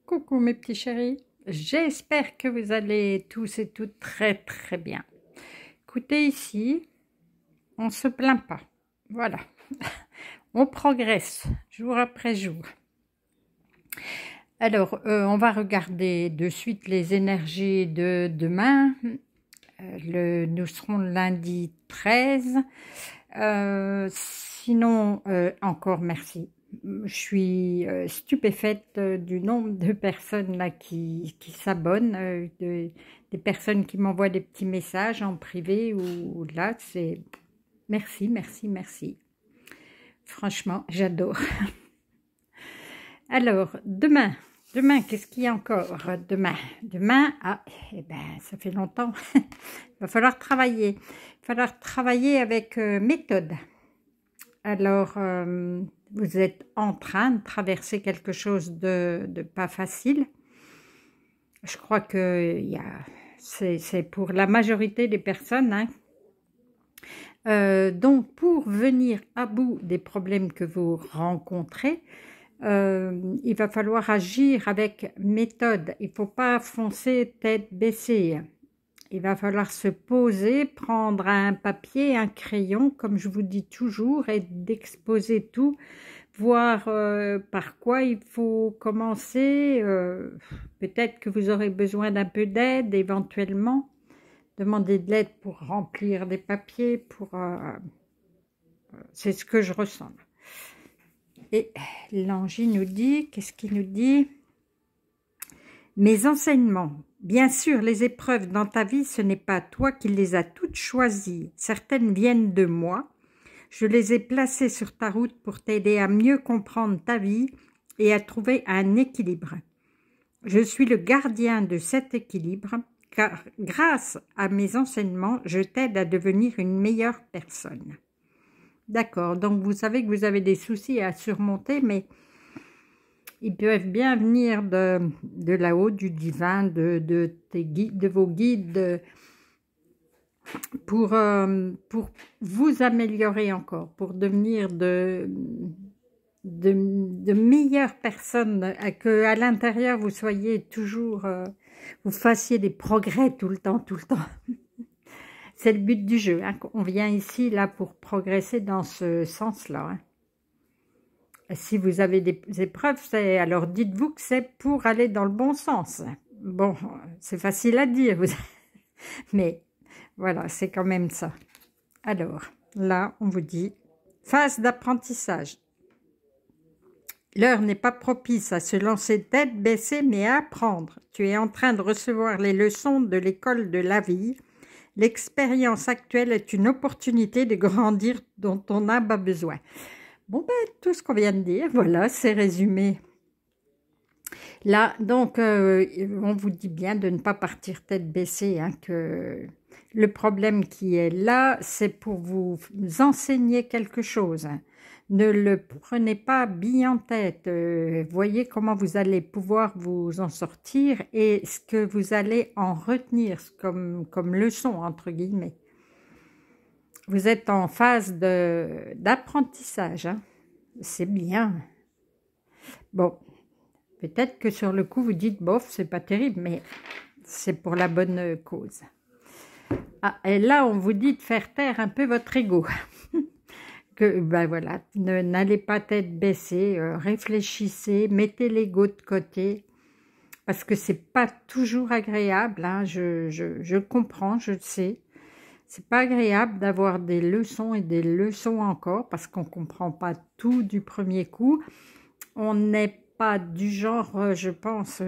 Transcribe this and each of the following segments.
Coucou mes petits chéris, j'espère que vous allez tous et toutes très très bien. Écoutez ici, on ne se plaint pas, voilà, on progresse jour après jour. Alors, on va regarder de suite les énergies de demain. Nous serons lundi 13. Sinon, encore merci. Je suis stupéfaite du nombre de personnes là qui s'abonnent, des personnes qui m'envoient des petits messages en privé ou là, c'est merci, merci, merci. Franchement, j'adore. Alors, demain, qu'est-ce qu'il y a encore demain, eh ben, ça fait longtemps. Il va falloir travailler. Il va falloir travailler avec méthode. Alors, vous êtes en train de traverser quelque chose de pas facile. Je crois que c'est pour la majorité des personnes, hein. Donc, pour venir à bout des problèmes que vous rencontrez, il va falloir agir avec méthode. Il ne faut pas foncer tête baissée. Il va falloir se poser, prendre un papier, un crayon, comme je vous dis toujours, et d'exposer tout, voir par quoi il faut commencer. Peut-être que vous aurez besoin d'un peu d'aide, éventuellement. Demander de l'aide pour remplir des papiers, c'est ce que je ressens. Et l'ange nous dit, qu'est-ce qu'il nous dit? Mes enseignements. Bien sûr, les épreuves dans ta vie, ce n'est pas toi qui les as toutes choisies. Certaines viennent de moi. Je les ai placées sur ta route pour t'aider à mieux comprendre ta vie et à trouver un équilibre. Je suis le gardien de cet équilibre, car grâce à mes enseignements, je t'aide à devenir une meilleure personne. D'accord, donc vous savez que vous avez des soucis à surmonter, mais ils peuvent bien venir de là-haut, du divin, de vos guides, pour vous améliorer encore, pour devenir de meilleures personnes, que à l'intérieur vous soyez toujours, vous fassiez des progrès tout le temps. C'est le but du jeu, hein. On vient ici là pour progresser dans ce sens-là, hein. Si vous avez des épreuves, alors dites-vous que c'est pour aller dans le bon sens. Bon, c'est facile à dire, mais voilà, c'est quand même ça. Alors, là, on vous dit, phase d'apprentissage. L'heure n'est pas propice à se lancer tête baissée, mais à apprendre. Tu es en train de recevoir les leçons de l'école de la vie. L'expérience actuelle est une opportunité de grandir dont on a besoin. Bon, ben, tout ce qu'on vient de dire, voilà, c'est résumé. Là, donc, on vous dit bien de ne pas partir tête baissée, hein, que le problème qui est là, c'est pour vous enseigner quelque chose. Ne le prenez pas bien en tête. Voyez comment vous allez pouvoir vous en sortir et ce que vous allez en retenir comme leçon, entre guillemets. Vous êtes en phase d'apprentissage, hein. C'est bien. Bon, peut-être que sur le coup, vous dites, bof, c'est pas terrible, mais c'est pour la bonne cause. Ah, et là, on vous dit de faire taire un peu votre ego. Que, ben voilà, n'allez pas tête baissée, réfléchissez, mettez l'ego de côté, parce que c'est pas toujours agréable, hein, je comprends, je le sais. C'est pas agréable d'avoir des leçons et des leçons encore parce qu'on comprend pas tout du premier coup. On n'est pas du genre, je pense,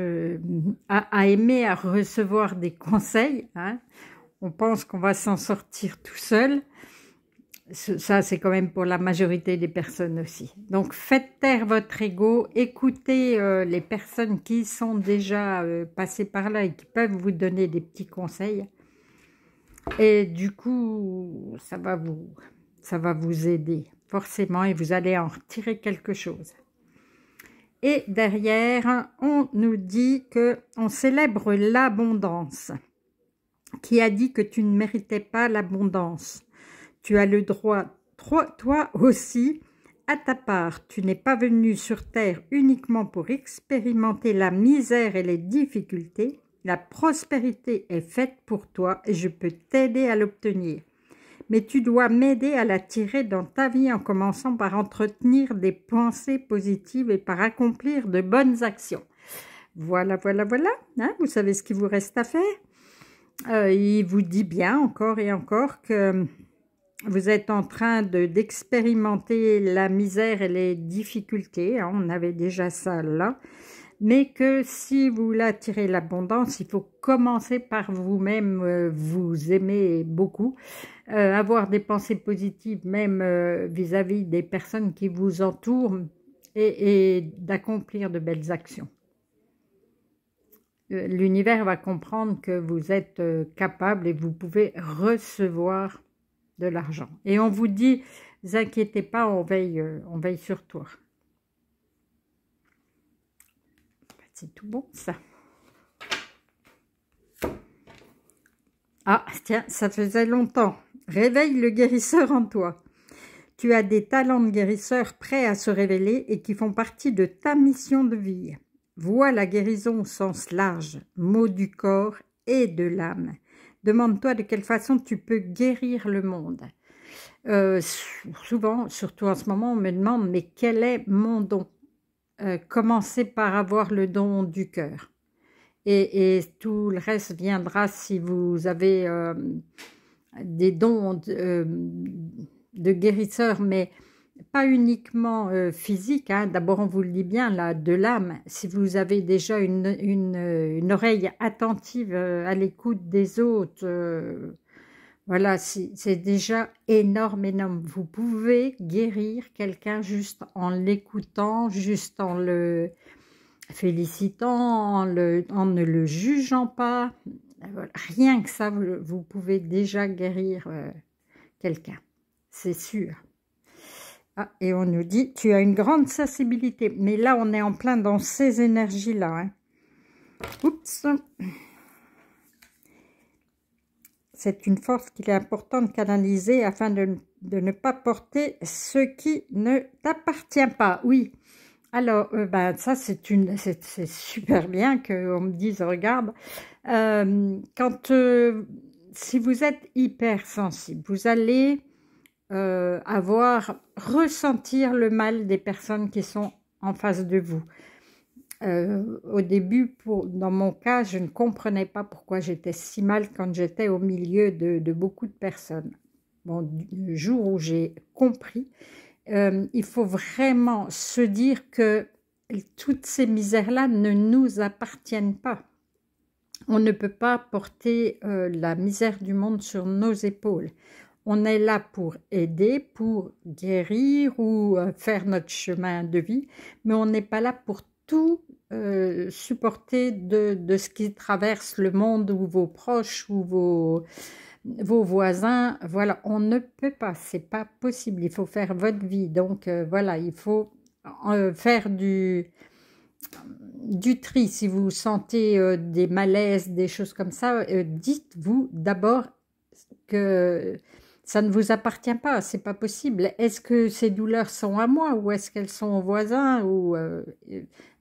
à aimer à recevoir des conseils, hein. On pense qu'on va s'en sortir tout seul. Ça, c'est quand même pour la majorité des personnes aussi. Donc, faites taire votre ego, écoutez les personnes qui sont déjà passées par là et qui peuvent vous donner des petits conseils. Et du coup, ça va vous aider forcément et vous allez en retirer quelque chose. Et derrière, on nous dit que on célèbre l'abondance. Qui a dit que tu ne méritais pas l'abondance? Tu as le droit, toi aussi, à ta part. Tu n'es pas venu sur terre uniquement pour expérimenter la misère et les difficultés. La prospérité est faite pour toi et je peux t'aider à l'obtenir. Mais tu dois m'aider à l'attirer dans ta vie en commençant par entretenir des pensées positives et par accomplir de bonnes actions. Voilà, voilà, voilà. Hein, vous savez ce qu'il vous reste à faire. Il vous dit bien encore et encore que vous êtes en train d'expérimenter la misère et les difficultés. Hein, on avait déjà ça là. Mais que si vous voulez attirer l'abondance, il faut commencer par vous-même, vous aimer beaucoup, avoir des pensées positives même vis-à-vis des personnes qui vous entourent et d'accomplir de belles actions. L'univers va comprendre que vous êtes capable et vous pouvez recevoir de l'argent. Et on vous dit, ne vous inquiétez pas, on veille sur toi. C'est tout bon, ça. Ah, tiens, ça faisait longtemps. Réveille le guérisseur en toi. Tu as des talents de guérisseur prêts à se révéler et qui font partie de ta mission de vie. Vois la guérison au sens large, mot du corps et de l'âme. Demande-toi de quelle façon tu peux guérir le monde. Souvent, surtout en ce moment, on me demande, mais quel est mon don ? Commencez par avoir le don du cœur. Et tout le reste viendra si vous avez des dons de guérisseur, mais pas uniquement physique. Hein. D'abord, on vous le dit bien, là, de l'âme. Si vous avez déjà une oreille attentive à l'écoute des autres, voilà, c'est déjà énorme, énorme. Vous pouvez guérir quelqu'un juste en l'écoutant, juste en le félicitant, en ne le jugeant pas. Voilà. Rien que ça, vous pouvez déjà guérir quelqu'un, c'est sûr. Ah, et on nous dit, tu as une grande sensibilité. Mais là, on est en plein dans ces énergies-là. Hein. Oups. C'est une force qu'il est important de canaliser afin de ne pas porter ce qui ne t'appartient pas. Oui. Alors, ça, c'est super bien qu'on me dise, regarde, si vous êtes hypersensible, vous allez ressentir le mal des personnes qui sont en face de vous. Au début, dans mon cas, je ne comprenais pas pourquoi j'étais si mal quand j'étais au milieu de beaucoup de personnes. Bon, le jour où j'ai compris, il faut vraiment se dire que toutes ces misères-là ne nous appartiennent pas. On ne peut pas porter la misère du monde sur nos épaules. On est là pour aider, pour guérir ou faire notre chemin de vie, mais on n'est pas là pour tout supporter de ce qui traverse le monde ou vos proches ou vos voisins. Voilà, on ne peut pas, c'est pas possible. Il faut faire votre vie. Donc voilà, il faut faire du tri. Si vous sentez des malaises, des choses comme ça, dites-vous d'abord que ça ne vous appartient pas, c'est pas possible. Est-ce que ces douleurs sont à moi ou est-ce qu'elles sont aux voisins ou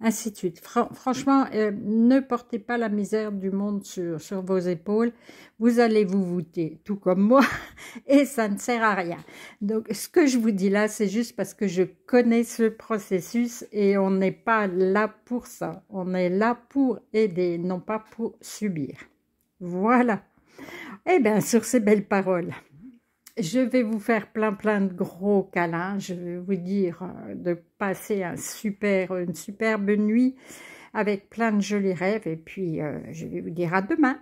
ainsi de suite. Franchement, ne portez pas la misère du monde sur vos épaules. Vous allez vous voûter, tout comme moi, et ça ne sert à rien. Donc, ce que je vous dis là, c'est juste parce que je connais ce processus et on n'est pas là pour ça. On est là pour aider, non pas pour subir. Voilà. Eh bien, sur ces belles paroles, je vais vous faire plein de gros câlins. Je vais vous dire de passer une superbe nuit avec plein de jolis rêves. Et puis, je vais vous dire à demain.